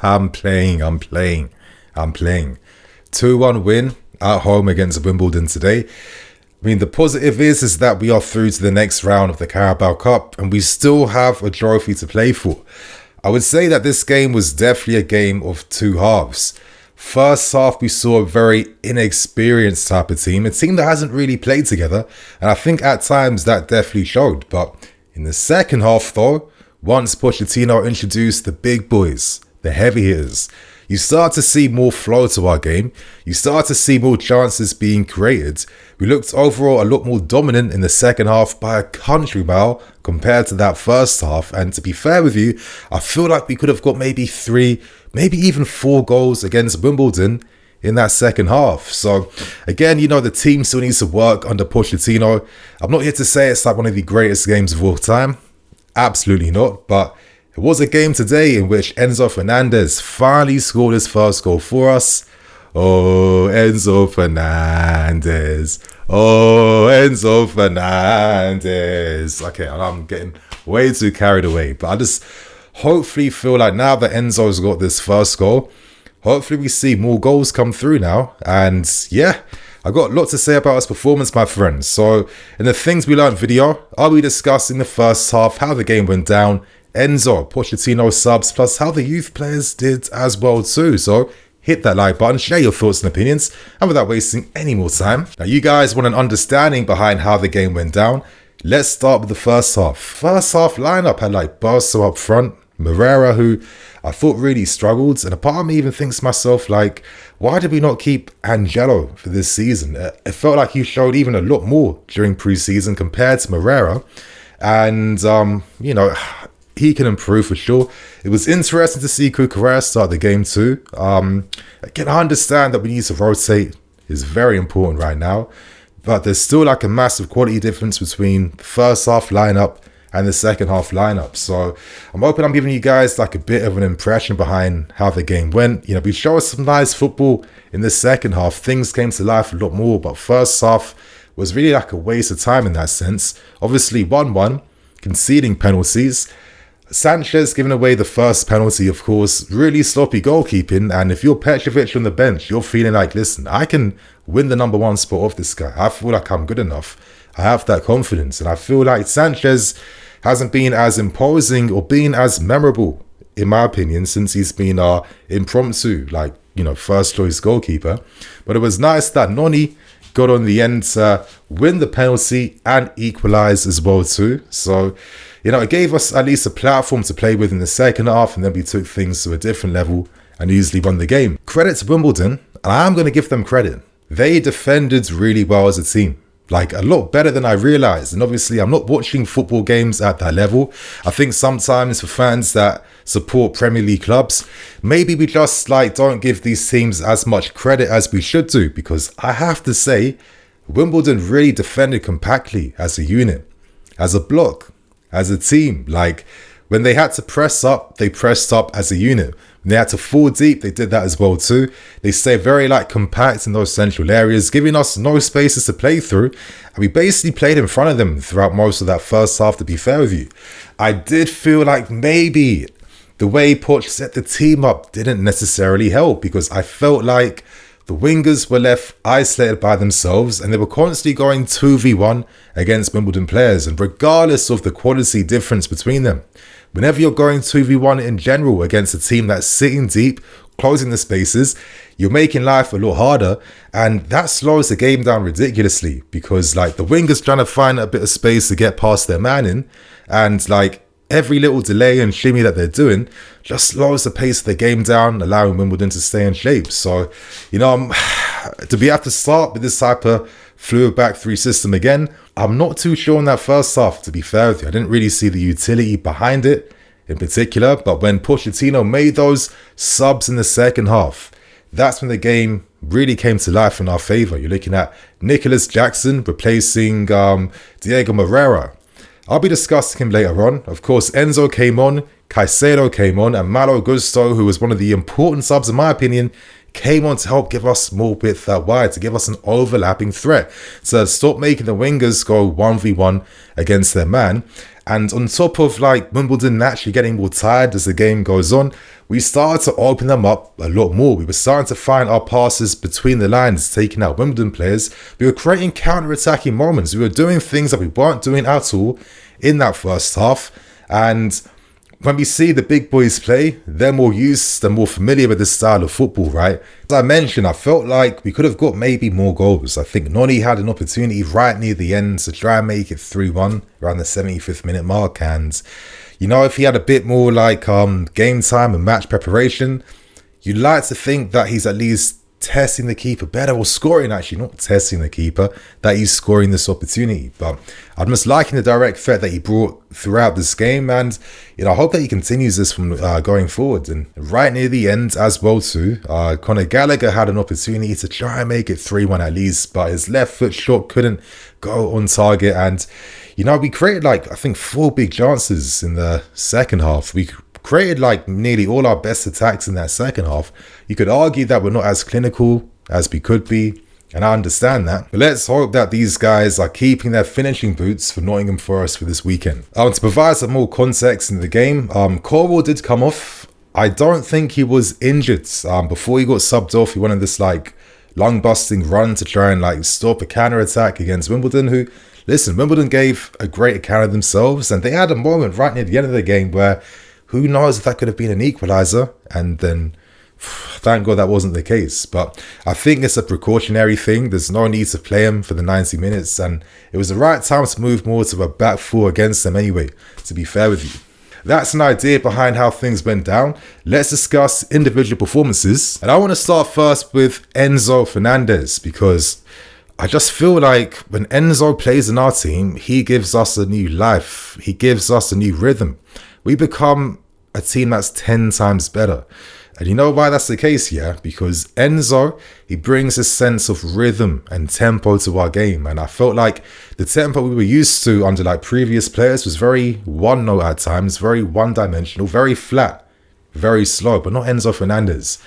I'm playing. 2-1 win at home against Wimbledon today. I mean, the positive is that we are through to the next round of the Carabao Cup and we still have a trophy to play for. I would say that this game was definitely a game of two halves. First half, we saw a very inexperienced type of team, a team that hasn't really played together, and I think at times that definitely showed. But in the second half though, once Pochettino introduced the big boys, the heavy hitters, you start to see more flow to our game. You start to see more chances being created. We looked overall a lot more dominant in the second half by a country mile compared to that first half. And to be fair with you, I feel like we could have got maybe 3, maybe even 4 goals against Wimbledon in that second half. So again, you know, the team still needs to work under Pochettino. I'm not here to say it's like one of the greatest games of all time. Absolutely not. But it was a game today in which ENZO FERNANDEZ finally scored his first goal for us. Oh, ENZO FERNANDEZ. Oh, ENZO FERNANDEZ. Okay, I'm getting way too carried away. But I just hopefully feel like now that Enzo's got this first goal, hopefully we see more goals come through now. And yeah, I got a lot to say about his performance, my friends. So in the things we learned video, I'll be discussing the first half, how the game went down, Enzo, Pochettino subs, plus how the youth players did as well too. So hit that like button, share your thoughts and opinions, and without wasting any more time, now you guys want an understanding behind how the game went down. Let's start with the first half. First half lineup had like Barso up front, Moreira, who I thought really struggled, and a part of me even thinks to myself, like, why did we not keep Angelo for this season? It felt like he showed even a lot more during pre-season compared to Moreira, and you know, he can improve for sure. It was interesting to see Cucurella start the game too. Again, I understand that we need to rotate. It's very important right now, but there's still like a massive quality difference between the first half lineup and the second half lineup. So I'm hoping I'm giving you guys like a bit of an impression behind how the game went. You know, we showed some nice football in the second half. Things came to life a lot more, but first half was really like a waste of time in that sense. Obviously 1-1, conceding penalties. Sanchez giving away the first penalty, of course, really sloppy goalkeeping. And if you're Petrovic on the bench, you're feeling like, listen, I can win the number 1 spot off this guy. I feel like I'm good enough. I have that confidence. And I feel like Sanchez hasn't been as imposing or been as memorable, in my opinion, since he's been impromptu, like, you know, first choice goalkeeper. But it was nice that Noni got on the end to win the penalty and equalise as well too. So, you know, it gave us at least a platform to play with in the second half, and then we took things to a different level and easily won the game. Credit to Wimbledon, and I'm going to give them credit. They defended really well as a team. Like, a lot better than I realised. And obviously, I'm not watching football games at that level. I think sometimes for fans that support Premier League clubs, maybe we just like don't give these teams as much credit as we should do. Because I have to say, Wimbledon really defended compactly as a unit, as a block, as a team. Like, when they had to press up, they pressed up as a unit. When they had to fall deep, they did that as well too. They stayed very like compact in those central areas, giving us no spaces to play through. And we basically played in front of them throughout most of that first half, to be fair with you. I did feel like maybe the way Poch set the team up didn't necessarily help, because I felt like the wingers were left isolated by themselves and they were constantly going 2v1 against Wimbledon players. And regardless of the quality difference between them, whenever you're going 2v1 in general against a team that's sitting deep, closing the spaces, you're making life a lot harder. And that slows the game down ridiculously, because like the wingers trying to find a bit of space to get past their man in, and like every little delay and shimmy that they're doing just slows the pace of the game down, allowing Wimbledon to stay in shape. So, you know, do we have to start with this type of fluid back 3 system again? I'm not too sure in that first half, to be fair with you. I didn't really see the utility behind it in particular, but when Pochettino made those subs in the second half, that's when the game really came to life in our favour. You're looking at Nicholas Jackson replacing Diego Moreira. I'll be discussing him later on. Of course, Enzo came on, Caicedo came on, and Malo Gusto, who was one of the important subs in my opinion, came on to help give us more width out wide, to give us an overlapping threat, to stop making the wingers go 1v1 against their man. And on top of like Wimbledon naturally getting more tired as the game goes on, we started to open them up a lot more. We were starting to find our passes between the lines, taking out Wimbledon players. We were creating counter-attacking moments. We were doing things that we weren't doing at all in that first half. And when we see the big boys play, they're more used, they're more familiar with this style of football, right? As I mentioned, I felt like we could have got maybe more goals. I think Noni had an opportunity right near the end to try and make it 3-1 around the 75th minute mark. And, you know, if he had a bit more like game time and match preparation, you'd like to think that he's at least testing the keeper better, or scoring, actually, not testing the keeper, that he's scoring this opportunity. But I'm just liking the direct threat that he brought throughout this game, and you know, I hope that he continues this from going forward. And right near the end as well too, Conor Gallagher had an opportunity to try and make it 3-1 at least, but his left foot shot couldn't go on target. And you know, we created like, I think 4 big chances in the second half. We created like nearly all our best attacks in that second half. You could argue that we're not as clinical as we could be, and I understand that. But let's hope that these guys are keeping their finishing boots for Nottingham Forest for this weekend. To provide some more context in the game, Corwell did come off. I don't think he was injured. Before he got subbed off, he went on this like lung-busting run to try and like stop a counter-attack against Wimbledon, who, listen, Wimbledon gave a great account of themselves, and they had a moment right near the end of the game where who knows if that could have been an equaliser, and then thank God that wasn't the case. But I think it's a precautionary thing. There's no need to play him for the 90 minutes, and it was the right time to move more to a back 4 against them anyway, to be fair with you. That's an idea behind how things went down. Let's discuss individual performances, and I want to start first with ENZO FERNANDEZ, because I just feel like when ENZO plays in our team, he gives us a new life. He gives us a new rhythm. We become a team that's 10 times better. And you know why that's the case, yeah? Because Enzo, he brings a sense of rhythm and tempo to our game. And I felt like the tempo we were used to under like previous players was very one note at times, very one-dimensional, very flat, very slow, but not Enzo Fernandez.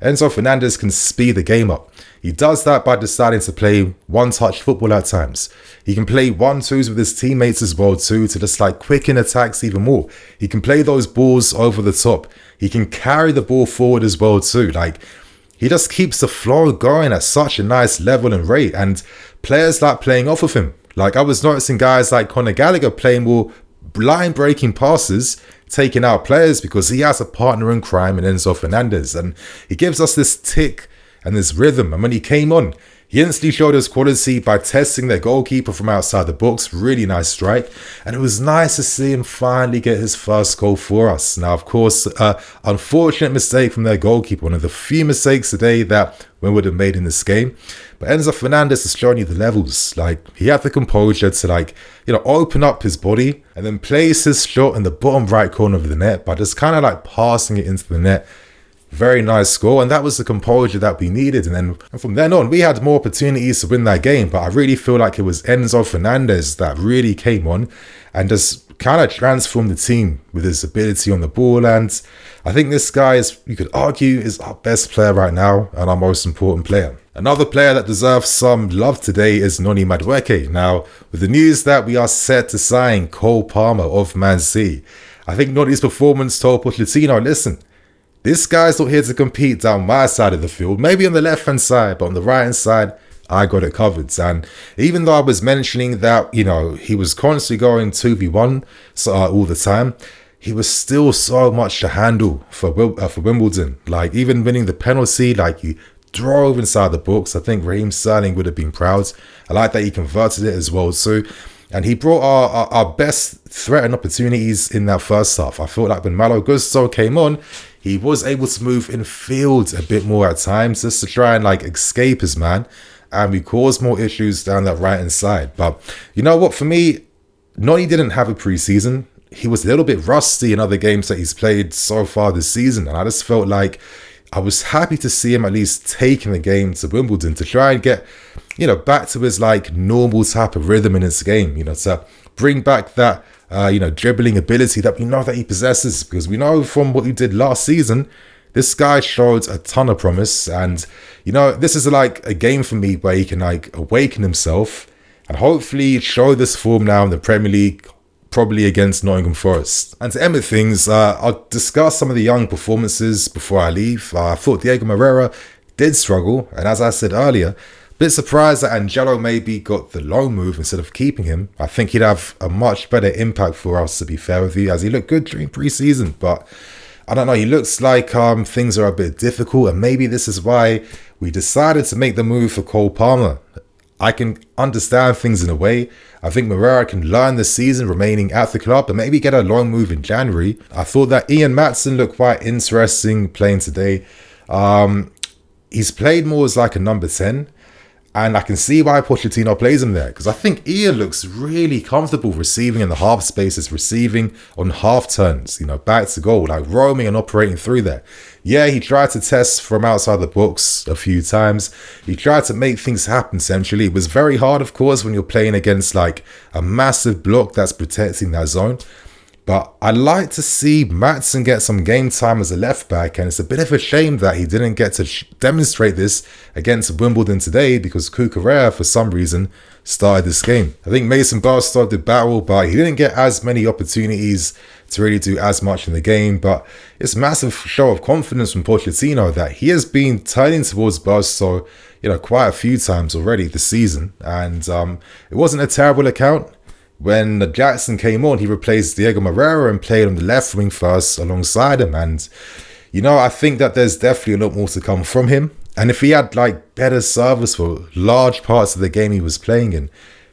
Enzo Fernandez can speed the game up. He does that by deciding to play one-touch football at times. He can play 1-2s with his teammates as well too, to just like quicken attacks even more. He can play those balls over the top. He can carry the ball forward as well too. Like, he just keeps the flow going at such a nice level and rate, and players like playing off of him. Like, I was noticing guys like Conor Gallagher playing more line breaking passes, taking out players, because he has a partner in crime in ENZO FERNANDEZ, and he gives us this tick and this rhythm. And when he came on, he instantly showed his quality by testing their goalkeeper from outside the box. Really nice strike. And it was nice to see him finally get his first goal for us. Now, of course, unfortunate mistake from their goalkeeper. One of the few mistakes today that Wimbledon made in this game. But ENZO FERNANDEZ is showing you the levels. Like, he had the composure to, like, you know, open up his body and then place his shot in the bottom right corner of the net by just kind of like passing it into the net. Very nice score, and that was the composure that we needed. And from then on, we had more opportunities to win that game, but I really feel like it was ENZO FERNANDEZ that really came on and just kind of transformed the team with his ability on the ball. And I think this guy is, you could argue, is our best player right now and our most important player. Another player that deserves some love today is Noni Madueke. Now, with the news that we are set to sign Cole Palmer of Man City, I think Noni's performance told Pochettino, listen, this guy's not here to compete down my side of the field, maybe on the left-hand side, but on the right-hand side, I got it covered. And even though I was mentioning that, you know, he was constantly going 2v1 all the time, he was still so much to handle for Wimbledon. Like, even winning the penalty, like, he drove inside the box. I think Raheem Sterling would have been proud. I like that he converted it as well too. And he brought our best threat and opportunities in that first half. I felt like when Malo Gusto came on, he was able to move in field a bit more at times just to try and like escape his man. And we caused more issues down that right-hand side. But you know what? For me, Noni didn't have a preseason. He was a little bit rusty in other games that he's played so far this season. And I just felt like I was happy to see him at least taking the game to Wimbledon to try and get, you know, back to his like normal type of rhythm in his game, you know, to bring back that, you know, dribbling ability that we know that he possesses, because we know from what he did last season, this guy showed a ton of promise. And, you know, this is like a game for me where he can like awaken himself and hopefully show this form now in the Premier League, probably against Nottingham Forest. And to end with things, I'll discuss some of the young performances before I leave. I thought Diego Moreira did struggle, and as I said earlier, a bit surprised that Angelo maybe got the loan move instead of keeping him. I think he'd have a much better impact for us, to be fair with you, as he looked good during pre-season, but I don't know, he looks like things are a bit difficult, and maybe this is why we decided to make the move for Cole Palmer. I can understand things in a way. I think Moreira can learn this season remaining at the club and maybe get a loan move in January. I thought that Ian Maatsen looked quite interesting playing today. He's played more as like a number 10. And I can see why Pochettino plays him there, because I think Ian looks really comfortable receiving in the half spaces, receiving on half turns, back to goal, like roaming and operating through there. Yeah, he tried to test from outside the box a few times. He tried to make things happen centrally. It was very hard, of course, when you're playing against like a massive block that's protecting that zone. But I'd like to see Maatsen get some game time as a left back, and it's a bit of a shame that he didn't get to demonstrate this against Wimbledon today because Cucurella, for some reason, started this game. I think Mason Barstow did battle, but he didn't get as many opportunities to really do as much in the game. But it's a massive show of confidence from Pochettino that he has been turning towards Barstow, quite a few times already this season, and it wasn't a terrible account. When Jackson came on, he replaced Diego Moreira and played on the left wing first alongside him. And, I think that there's definitely a lot more to come from him. And if he had like better service for large parts of the game he was playing in,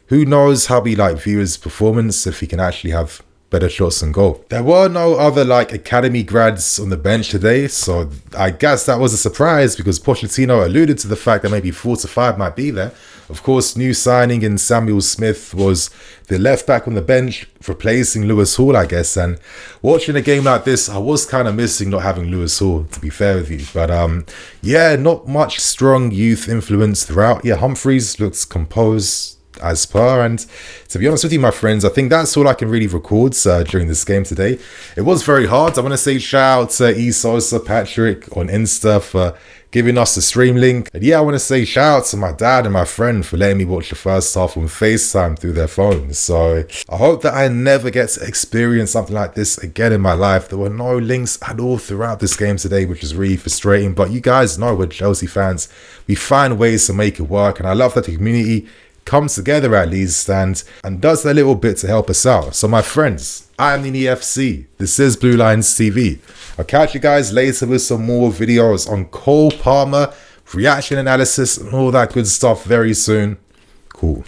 who knows how we view his performance if he can actually have better shots on goal. There were no other academy grads on the bench today, so I guess that was a surprise because Pochettino alluded to the fact that maybe 4 to 5 might be there. Of course, new signing in Samuel Smith was the left back on the bench, replacing Lewis Hall, I guess. And watching a game like this, I was kind of missing not having Lewis Hall, to be fair with you. But yeah, not much strong youth influence throughout. Yeah, Humphreys looks composed as per, and to be honest with you, my friends, I think that's all I can really record during this game today. It was very hard. I want to say shout out to Esosa Patrick on Insta for giving us the stream link, and yeah, I want to say shout out to my dad and my friend for letting me watch the first half on FaceTime through their phones. So I hope that I never get to experience something like this again in my life. There were no links at all throughout this game today, which is really frustrating, but you guys know we're Chelsea fans. We find ways to make it work, and I love that the community comes together at least and does their little bit to help us out. So my friends, I am the EFC. This is BlueLionsTV. I'll catch you guys later with some more videos on Cole Palmer, reaction analysis, and all that good stuff very soon. Cool.